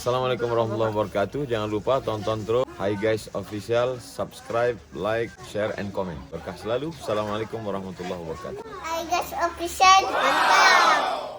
Assalamualaikum warahmatullahi wabarakatuh. Jangan lupa tonton terus Hi Guys Official, subscribe, like, share, and comment. Berkah selalu. Assalamualaikum warahmatullahi wabarakatuh. Hi Guys Official, mantap.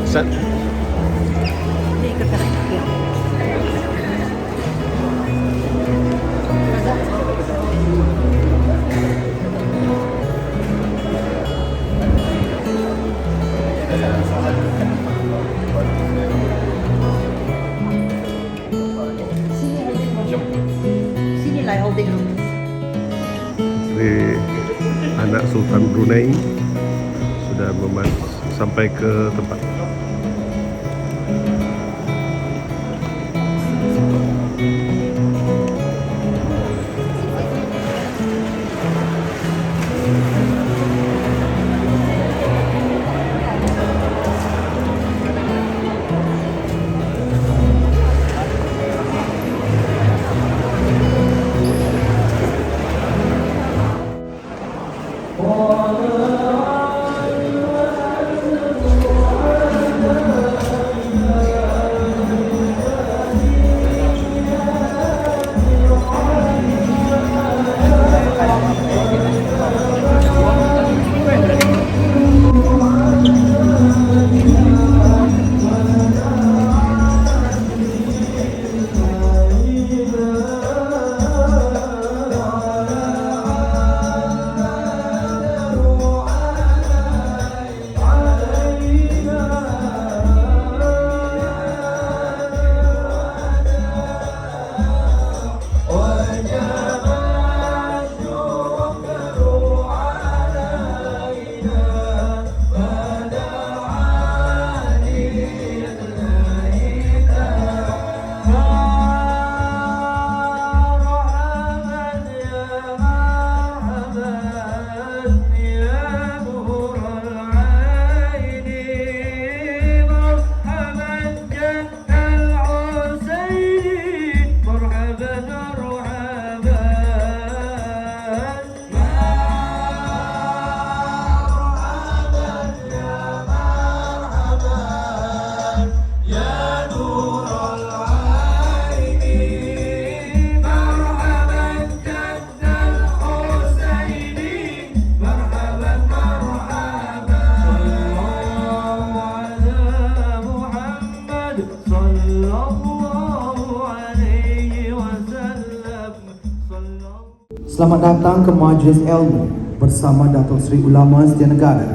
Set. Sini lah holding room. Isteri anak Sultan Brunei sudah sampai ke tempat. Selamat datang ke Majlis Ilmu bersama Datuk Seri Ulama Setia Negara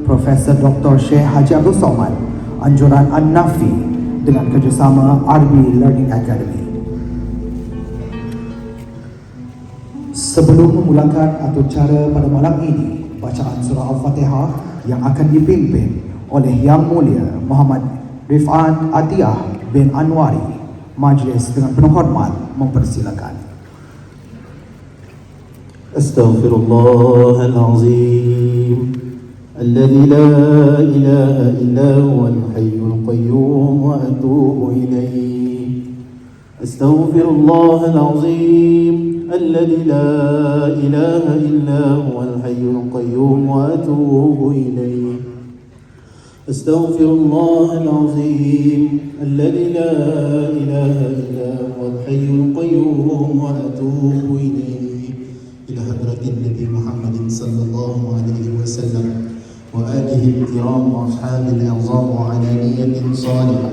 Profesor Dr. Syekh Haji Abdul Somad, anjuran An-Nafi dengan kerjasama RB Learning Academy. Sebelum memulakan atur cara pada malam ini, bacaan surah Al-Fatihah yang akan dipimpin oleh Yang Mulia Muhammad Rifan Atiyah bin Anwari. Majlis dengan penuh hormat mempersilakan. أستغفر الله العظيم الذي لا إله إلا هو الحي القيوم وأتوب إليه أستغفر الله العظيم الذي لا إله إلا هو الحي القيوم وأتوب إليه أستغفر الله العظيم الذي لا إله إلا هو الحي القيوم وأتوب إليه إلى حضرة النبي محمد صلى الله عليه وسلم وآله الكرام وأصحاب الأعظام وعلانية صالحة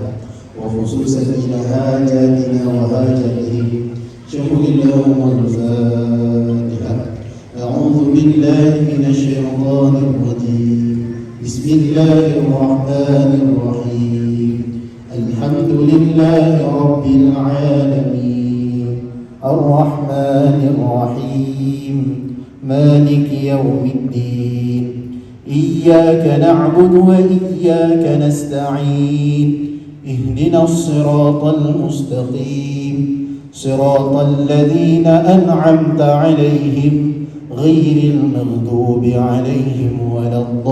وخصوصا إلى حاجاتنا وحاجاتهم شكر اللهم الفاتحة. أعوذ بالله من الشيطان الرجيم. بسم الله الرحمن الرحيم. الحمد لله رب العالمين الرحمن الرحيم مالك يوم الدين إياك نعبد وإياك نستعين اهدنا الصراط المستقيم صراط الذين أنعمت عليهم غير المغضوب عليهم ولا الضالين.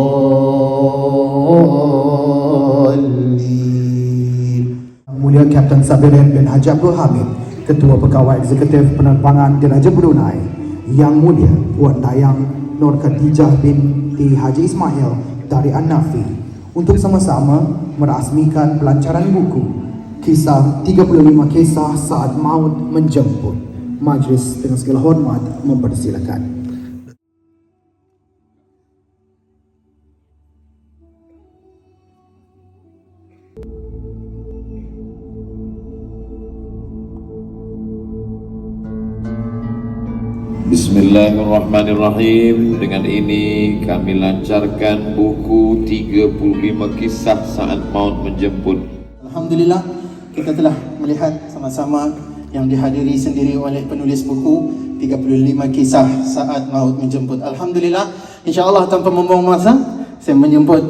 Mulia Kapten Sabirin bin Haji Abdul Hamid, Ketua Pegawai Eksekutif Penerbangan Diraja Brunei, Yang Mulia Puan Dayang Nur Khadijah binti Haji Ismail dari An-Nafi, untuk sama-sama merasmikan pelancaran buku Kisah 35 Kisah Saat Maut Menjemput. Majlis dengan segala hormat mempersilakan. Bismillahirrahmanirrahim. Dengan ini kami lancarkan buku 35 Kisah Saat Maut Menjemput. Alhamdulillah, kita telah melihat sama-sama yang dihadiri sendiri oleh penulis buku 35 Kisah Saat Maut Menjemput. Alhamdulillah, insya-Allah tanpa membuang masa, saya menjemput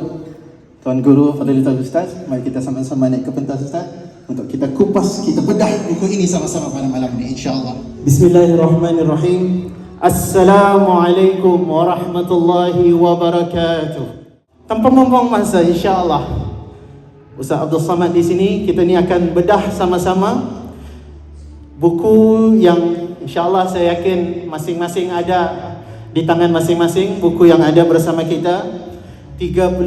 Tuan Guru Fadilatul Ustaz. Mari kita sama-sama naik ke pentas Ustaz untuk kita kupas, kita bedah buku ini sama-sama pada malam ini insya-Allah. Bismillahirrahmanirrahim. Assalamualaikum warahmatullahi wabarakatuh. Tanpa membuang masa, insya-Allah Ustaz Abdul Samad di sini, kita ni akan bedah sama-sama buku yang insya-Allah saya yakin masing-masing ada di tangan masing-masing. Buku yang ada bersama kita 35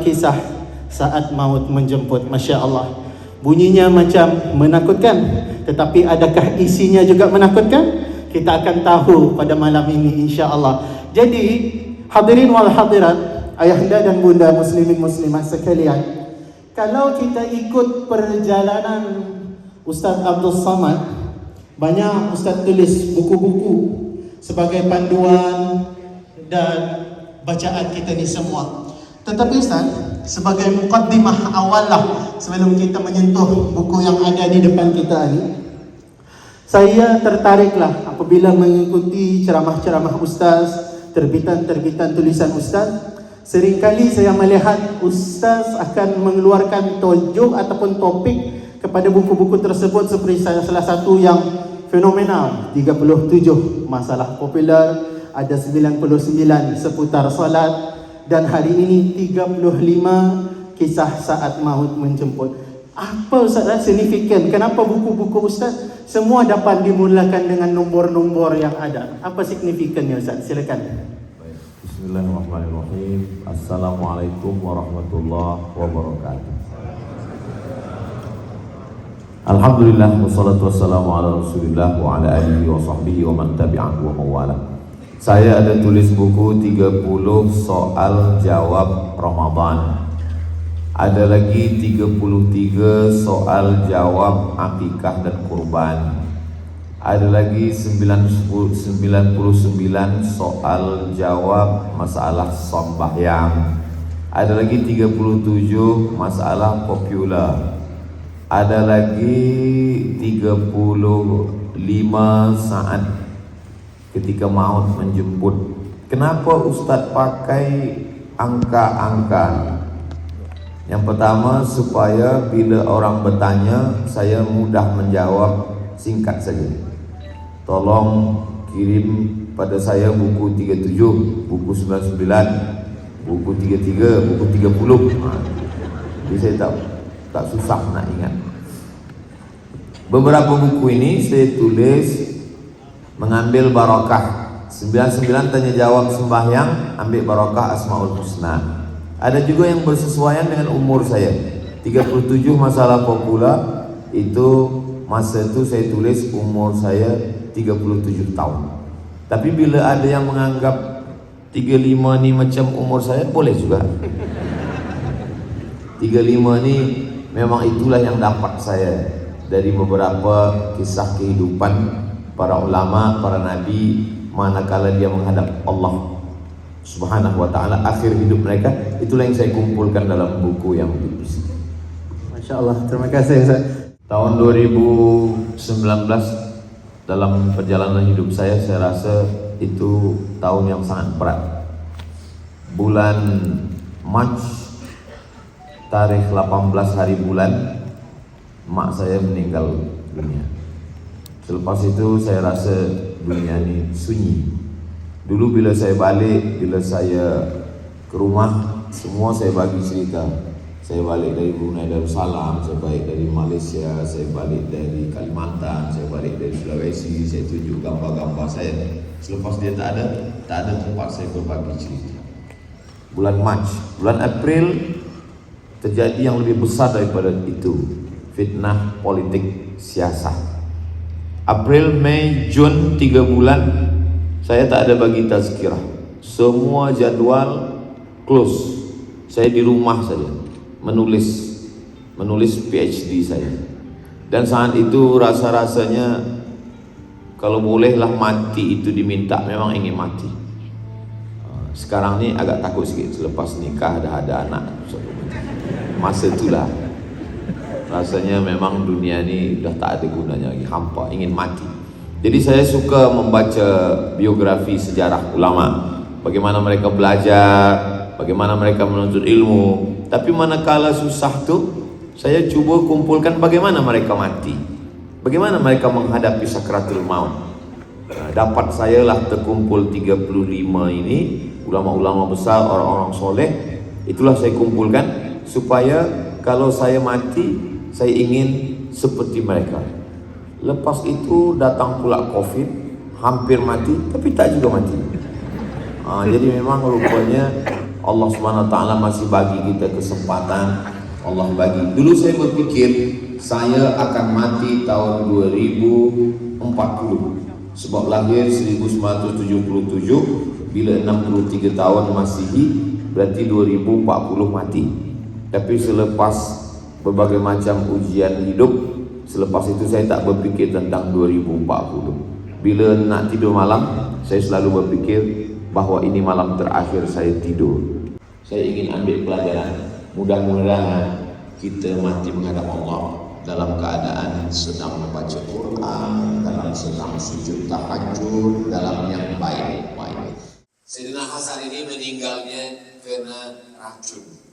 Kisah Saat Maut Menjemput. Masya-Allah. Bunyinya macam menakutkan, tetapi adakah isinya juga menakutkan? Kita akan tahu pada malam ini insya-Allah. Jadi hadirin wal hadirat, ayahanda dan bunda muslimin muslimat sekalian, kalau kita ikut perjalanan Ustaz Abdul Samad, banyak Ustaz tulis buku-buku sebagai panduan dan bacaan kita ni semua. Tetapi Ustaz, sebagai mukaddimah awal lah sebelum kita menyentuh buku yang ada di depan kita ni, saya tertariklah apabila mengikuti ceramah-ceramah Ustaz, terbitan-terbitan tulisan Ustaz. Seringkali saya melihat Ustaz akan mengeluarkan tajuk ataupun topik kepada buku-buku tersebut seperti salah satu yang fenomenal, 37 masalah popular, ada 99 seputar salat, dan hari ini 35 kisah saat maut menjemput. Apa Ustaz signifikan? Kenapa buku-buku Ustaz semua dapat dimulakan dengan nombor-nombor yang ada? Apa signifikannya Ustaz? Silakan. Baik. Bismillahirrahmanirrahim. Assalamualaikum warahmatullahi wabarakatuh. Alhamdulillah wassalatu wassalamu ala Rasulillah wa ala alihi wa sahbihi wa man tabi'ahu wa mawala. Saya ada tulis buku 30 soal jawab Ramadan. Ada lagi 33 soal jawab akikah dan kurban. Ada lagi 99 soal jawab masalah sembahyang. Ada lagi 37 masalah popular. Ada lagi 35 saat ketika maut menjemput. Kenapa Ustadz pakai angka-angka? Yang pertama, supaya bila orang bertanya, saya mudah menjawab, singkat saja. Tolong kirim pada saya buku 37, buku 99, buku 33, buku 30. Jadi saya tak susah nak ingat. Beberapa buku ini saya tulis mengambil barakah. 99 tanya jawab sembahyang, ambil barakah Asmaul Husna. Ada juga yang bersesuaian dengan umur saya. 37 masalah popular, itu masa itu saya tulis umur saya 37 tahun. Tapi bila ada yang menganggap 35 ni macam umur saya, boleh juga. 35 ni memang itulah yang dapat saya dari beberapa kisah kehidupan para ulama, para nabi, manakala dia menghadap Allah Subhanahu wa ta'ala akhir hidup mereka. Itulah yang saya kumpulkan dalam buku yang ditulis. Masya Allah, terima kasih Ustaz. Tahun 2019 dalam perjalanan hidup saya rasa itu tahun yang sangat berat. Bulan Mac, tarikh 18 hari bulan, mak saya meninggal dunia. Selepas itu saya rasa dunia ini sunyi. Dulu bila saya balik, bila saya ke rumah, semua saya bagi cerita. Saya balik dari Brunei Darussalam, saya balik dari Malaysia, saya balik dari Kalimantan, saya balik dari Sulawesi, saya tunjuk gambar-gambar saya. Selepas dia tak ada tempat saya berbagi cerita. Bulan Mac, bulan April terjadi yang lebih besar daripada itu, fitnah politik siasat. April, Mei, Jun, 3 bulan saya tak ada bagi tazkirah. Semua jadual close. Saya di rumah saja menulis PhD saya. Dan saat itu rasa-rasanya kalau bolehlah mati itu diminta, memang ingin mati. Sekarang ni agak takut sikit selepas nikah dah ada anak. Masa itulah rasanya memang dunia ni dah tak ada gunanya lagi, hampa, ingin mati. Jadi saya suka membaca biografi sejarah ulama, bagaimana mereka belajar, bagaimana mereka menuntut ilmu. Tapi manakala susah tu, saya cuba kumpulkan bagaimana mereka mati, bagaimana mereka menghadapi sakratul maut. Dapat saya lah terkumpul 35 ini ulama-ulama besar, orang-orang soleh. Itulah saya kumpulkan supaya kalau saya mati, saya ingin seperti mereka. Lepas itu datang pula COVID, hampir mati, tapi tak juga mati. Jadi memang rupanya Allah SWT masih bagi kita kesempatan. Allah bagi. Dulu saya berpikir saya akan mati tahun 2040, sebab lahir 1977, bila 63 tahun Masihi, berarti 2040 mati. Tapi selepas berbagai macam ujian hidup, selepas itu saya tak berfikir tentang 2040. Bila nak tidur malam, saya selalu berfikir bahawa ini malam terakhir saya tidur. Saya ingin ambil pelajaran. Mudah-mudahan kita mati menghadap Allah dalam keadaan sedang membaca Quran, dalam sedang sujud tahajud, dalam yang baik-baik. Sayyidina Hasan ini meninggalnya kena racun.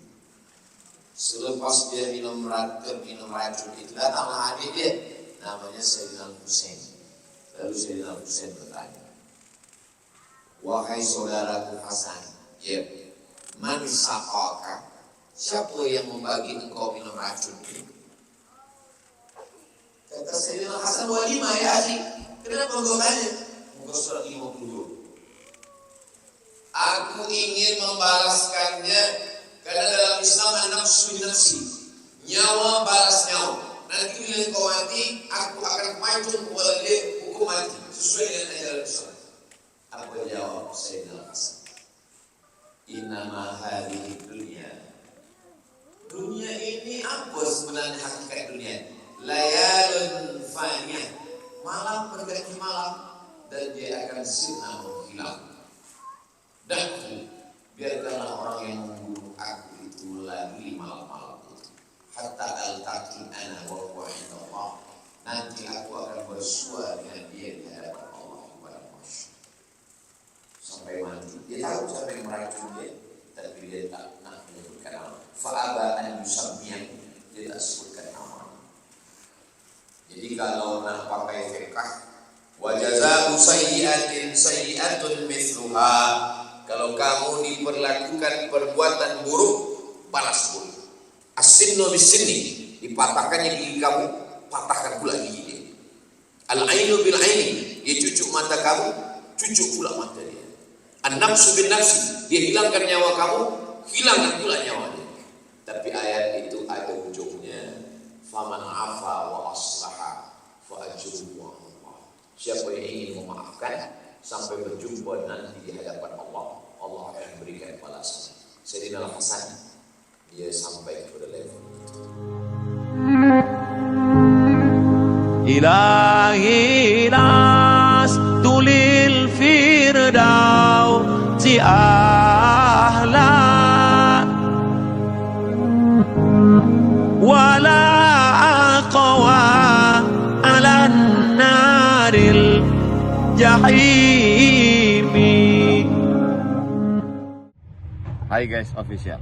Selepas dia minum racun itu, datanglah adik dia, namanya Sayyidina Husain. Lalu Sayyidina Husain bertanya, wahai saudaraku Hasan, ya, man saqaka, siapa yang membagi engkau minum racun ini? Kata Sayyidina Hasan, walimah ya adik, kenapa engkau tanya? Muka surat 52. Aku ingin membalaskannya, karena dalam Islam an-nafsu bin-nafsi, nyawa balas nyawa. Nanti bila engkau mati, aku akan maju kepada dia hukum mati sesuai dengan ajaran Islam. Apa jawab Sayyidina Hasan? Innama hadhihi dunya. Dunia ini apa sebenarnya hakikat dunia? Layalun faniyah, malam berganti malam, dan dia akan sirna menghilang. Dan biarkanlah orang yang membunuh aku itu melalui malam-malam itu, hatta al-taqi ana wa huwa indallah. Nanti aku akan bersua dengan dia di hadapan Allah Subhanahu wa ta'ala. Sampai mati, dia tahu siapa yang meracun dia, tapi dia tak nak menyebutkan nama. Fa'aba an yusammiyah, dia tak sebutkan nama. Jadi kalau nak pakai fiqh, wa jazaa'u sayyi'atin sayyi'atun mithluha, kalau kamu diperlakukan perbuatan buruk, balas buruk. As-sinnu bis-sinni, dipatahkannya gigi kamu, patahkan pula gigi dia. Al-ainu bil-aini, dia cucuk mata kamu, cucuk pula mata dia. An-nafsu bin-nafsi, dia hilangkan nyawa kamu, hilangkan pula nyawa dia. Tapi ayat itu ada ujungnya, faman afa wa aslaha fa ajruhu 'ala Allah. Siapa yang ingin memaafkan sampai berjumpa nanti di hadapan Allah, Allah akan berikan balasan. Sayyidina Al-Hasan dia sampai kepada level itu. Ilahi lastu lil firdausi ahla wala aqwa ala naril jahimi. Hai guys official.